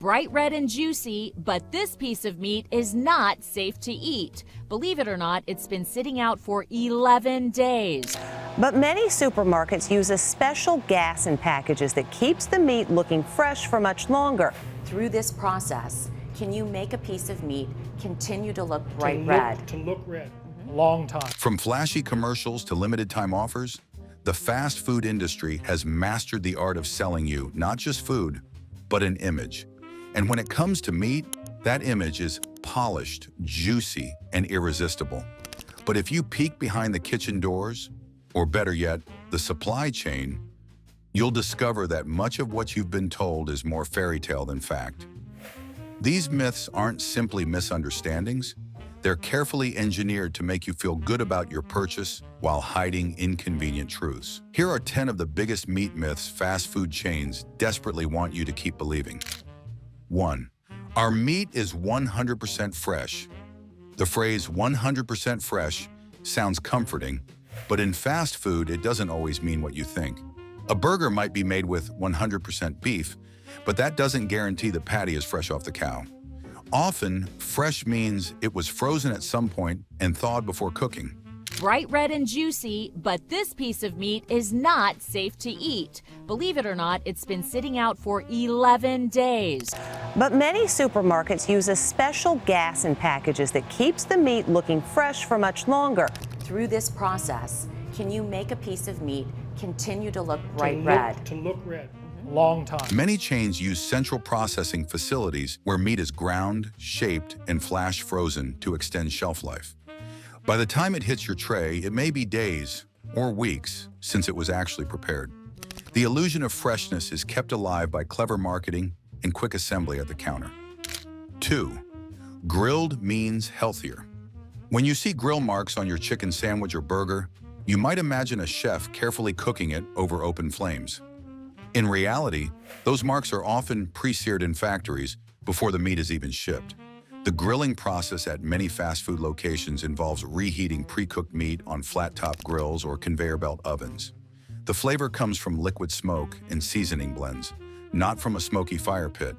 Bright red and juicy, but this piece of meat is not safe to eat. Believe it or not, it's been sitting out for 11 days. But many supermarkets use a special gas in packages that keeps the meat looking fresh for much longer. Through this process, can you make a piece of meat continue to look bright red? To look red. A long time. From flashy commercials to limited time offers, the fast food industry has mastered the art of selling you not just food, but an image. And when it comes to meat, that image is polished, juicy, and irresistible. But if you peek behind the kitchen doors, or better yet, the supply chain, you'll discover that much of what you've been told is more fairy tale than fact. These myths aren't simply misunderstandings. They're carefully engineered to make you feel good about your purchase while hiding inconvenient truths. Here are 10 of the biggest meat myths fast food chains desperately want you to keep believing. 1. Our meat is 100% fresh. The phrase 100% fresh sounds comforting, but in fast food, it doesn't always mean what you think. A burger might be made with 100% beef, but that doesn't guarantee the patty is fresh off the cow. Often, fresh means it was frozen at some point and thawed before cooking. Bright red and juicy, but this piece of meat is not safe to eat. Believe it or not, it's been sitting out for 11 days. But many supermarkets use a special gas in packages that keeps the meat looking fresh for much longer. Through this process, can you make a piece of meat continue to look bright red? To look red. A long time. Many chains use central processing facilities where meat is ground, shaped, and flash frozen to extend shelf life. By the time it hits your tray, it may be days or weeks since it was actually prepared. The illusion of freshness is kept alive by clever marketing and quick assembly at the counter. 2. Grilled means healthier. When you see grill marks on your chicken sandwich or burger, you might imagine a chef carefully cooking it over open flames. In reality, those marks are often pre-seared in factories before the meat is even shipped. The grilling process at many fast food locations involves reheating pre-cooked meat on flat-top grills or conveyor belt ovens. The flavor comes from liquid smoke and seasoning blends, not from a smoky fire pit.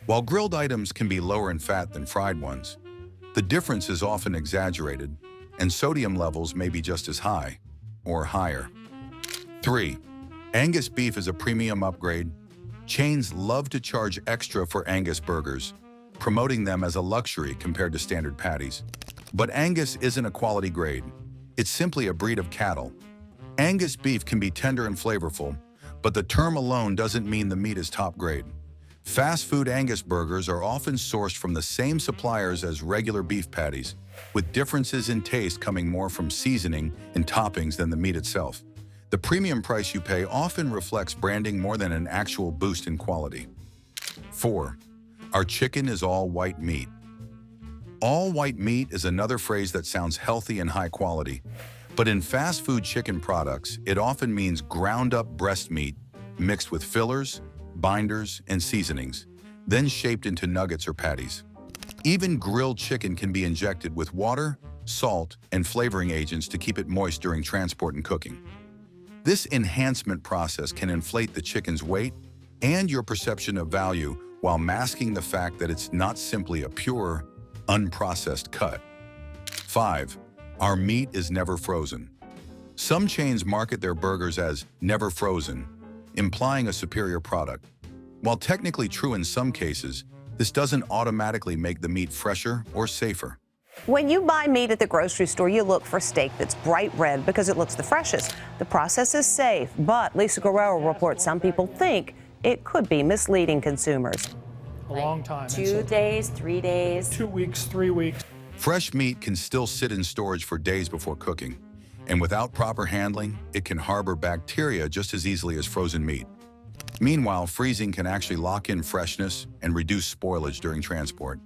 While grilled items can be lower in fat than fried ones, the difference is often exaggerated, and sodium levels may be just as high or higher. 3. Angus beef is a premium upgrade. Chains love to charge extra for Angus burgers, promoting them as a luxury compared to standard patties. But Angus isn't a quality grade. It's simply a breed of cattle. Angus beef can be tender and flavorful, but the term alone doesn't mean the meat is top grade. Fast food Angus burgers are often sourced from the same suppliers as regular beef patties, with differences in taste coming more from seasoning and toppings than the meat itself. The premium price you pay often reflects branding more than an actual boost in quality. 4. Our chicken is all white meat. All white meat is another phrase that sounds healthy and high quality, but in fast food chicken products, it often means ground up breast meat mixed with fillers, binders, and seasonings, then shaped into nuggets or patties. Even grilled chicken can be injected with water, salt, and flavoring agents to keep it moist during transport and cooking. This enhancement process can inflate the chicken's weight and your perception of value while masking the fact that it's not simply a pure, unprocessed cut. 5. Our meat is never frozen. Some chains market their burgers as never frozen, implying a superior product. While technically true in some cases, this doesn't automatically make the meat fresher or safer. When you buy meat at the grocery store, you look for steak that's bright red because it looks the freshest. The process is safe, but Lisa Guerrero reports some people think it could be misleading consumers. A long time. 2 days, 3 days. 2 weeks, 3 weeks. Fresh meat can still sit in storage for days before cooking, and without proper handling, it can harbor bacteria just as easily as frozen meat. Meanwhile, freezing can actually lock in freshness and reduce spoilage during transport.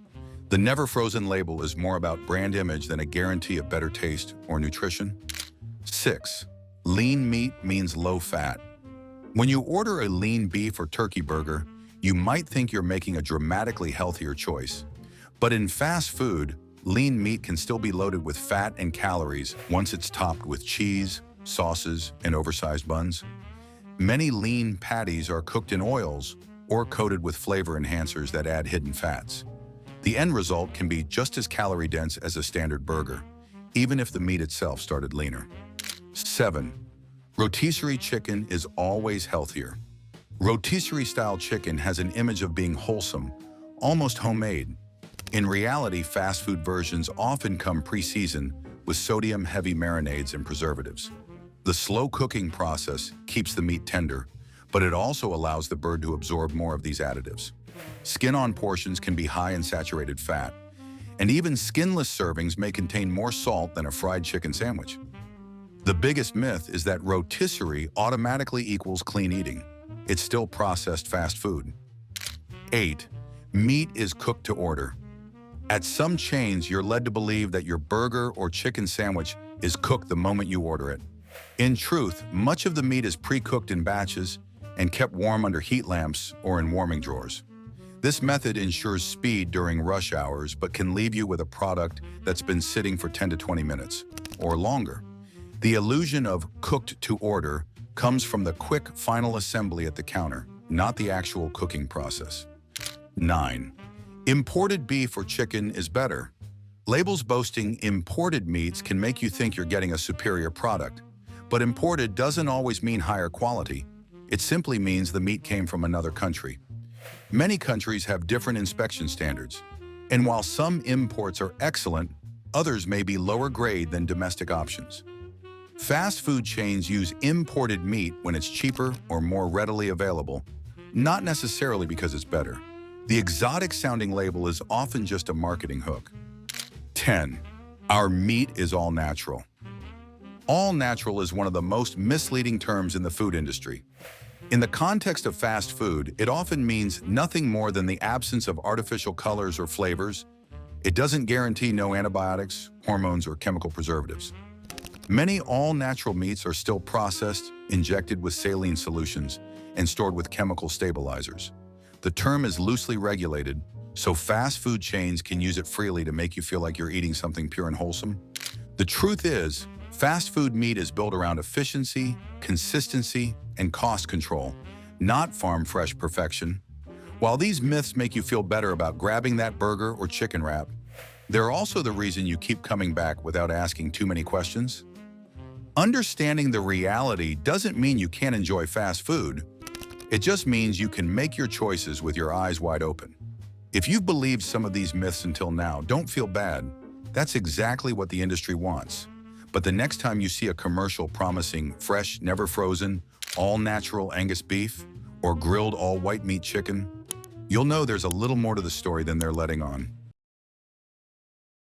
The never frozen label is more about brand image than a guarantee of better taste or nutrition. 6. Lean meat means low fat. When you order a lean beef or turkey burger, you might think you're making a dramatically healthier choice. But in fast food, lean meat can still be loaded with fat and calories once it's topped with cheese, sauces, and oversized buns. Many lean patties are cooked in oils or coated with flavor enhancers that add hidden fats. The end result can be just as calorie-dense as a standard burger, even if the meat itself started leaner. 7. Rotisserie chicken is always healthier. Rotisserie-style chicken has an image of being wholesome, almost homemade. In reality, fast food versions often come pre-seasoned with sodium-heavy marinades and preservatives. The slow cooking process keeps the meat tender, but it also allows the bird to absorb more of these additives. Skin-on portions can be high in saturated fat, and even skinless servings may contain more salt than a fried chicken sandwich. The biggest myth is that rotisserie automatically equals clean eating. It's still processed fast food. 8. Meat is cooked to order. At some chains, you're led to believe that your burger or chicken sandwich is cooked the moment you order it. In truth, much of the meat is pre-cooked in batches and kept warm under heat lamps or in warming drawers. This method ensures speed during rush hours, but can leave you with a product that's been sitting for 10 to 20 minutes or longer. The illusion of cooked to order comes from the quick final assembly at the counter, not the actual cooking process. 9. Imported beef or chicken is better. Labels boasting imported meats can make you think you're getting a superior product, but imported doesn't always mean higher quality. It simply means the meat came from another country. Many countries have different inspection standards, and while some imports are excellent, others may be lower grade than domestic options. Fast food chains use imported meat when it's cheaper or more readily available, not necessarily because it's better. The exotic-sounding label is often just a marketing hook. 10. Our meat is all natural. All natural is one of the most misleading terms in the food industry. In the context of fast food, it often means nothing more than the absence of artificial colors or flavors. It doesn't guarantee no antibiotics, hormones, or chemical preservatives. Many all-natural meats are still processed, injected with saline solutions, and stored with chemical stabilizers. The term is loosely regulated, so fast food chains can use it freely to make you feel like you're eating something pure and wholesome. The truth is, fast food meat is built around efficiency, consistency, and cost control, not farm-fresh perfection. While these myths make you feel better about grabbing that burger or chicken wrap, they're also the reason you keep coming back without asking too many questions. Understanding the reality doesn't mean you can't enjoy fast food. It just means you can make your choices with your eyes wide open. If you've believed some of these myths until now, don't feel bad. That's exactly what the industry wants. But the next time you see a commercial promising fresh, never frozen, all-natural Angus beef or grilled all-white meat chicken, you'll know there's a little more to the story than they're letting on.